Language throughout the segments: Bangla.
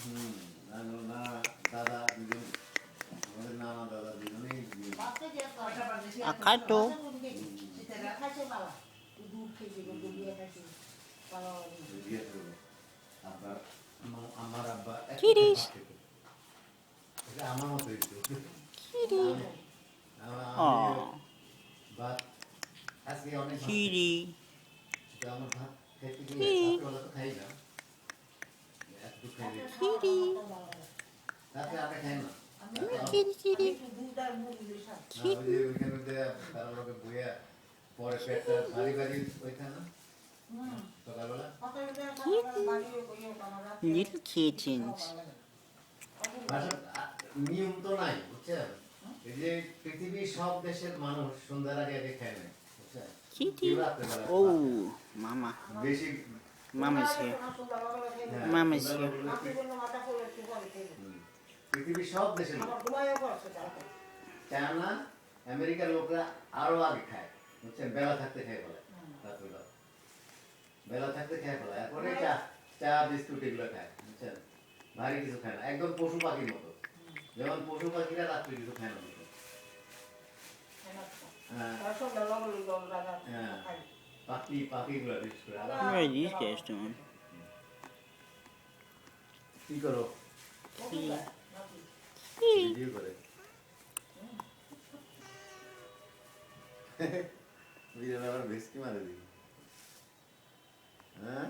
হুম, নানু না দাদা দুজন, আমাদের নানা দাদা দুজনেই বিয়ে। Akato. বিয়ে করবে। আব্বা আমার আব্বা একটু Kitties. ভাত খেত। এটা আমার মতোই তো। Kitty. আমিও Aw. ভাত আজকে অনেক ভাত খেয়েছি। Kitty. তো আমার ভাত খেতে গিয়ে Kitty. রাত্রেবেলা তো খাই না, একটু খাইলে Kitty. রাত্রে আপনি খাই না। Kitty. Kitty. ওই যে ওইখানে যে তারা লোকে বইয়া পরে পেটটা ভারী ভারী ওইখানে না সকালবেলা Little kittens. নিয়ম তো নাই বুঝছেন, এই যে পৃথিবীর সব দেশের মানুষ সন্ধ্যার আগে আগে খায় না বুঝছেন, Kitty. কেউ রাত্রেবেলা খায়। Oh, Mama. বেশি Mama's here. হ্যাঁ, Mama's সন্ধ্যাবেলা here. পৃথিবীর সব দেশের লোক, চায়না আমেরিকার লোকরা আরো আগে খায় বুঝছেন, বেলা থাকতে খেয়ে ফেলে রাত্রেবেলা, বেলা থাকতে খেয়ে ফেলে, এরপরে চা চা বিস্কুট এগুলো খায় বুঝছেন, ভারী কিছু খায় না, একদম পশু পাখির মতো, যেমন পশু পাখিরা রাত্রে কিছু খায় না বুঝছেন। হ্যাঁ হ্যাঁ, পাখিগুলো বিশেষ করে What are these guys doing? কি করো Kitty. ভিডিও করে ভিডিও আবার ভেস্কি মারে দিই। হ্যাঁ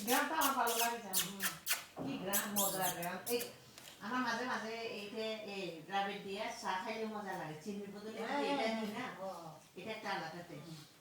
গ্রামটা আমার ভালো লাগে কি গ্রাম মজা গ্রাম এই আমার মাঝে মাঝে এইটা এই রাবের দিয়ে চা খাইলে মজা লাগে চিনির বদলে এটা নিই না এটা একটা আলাদা টেস্ট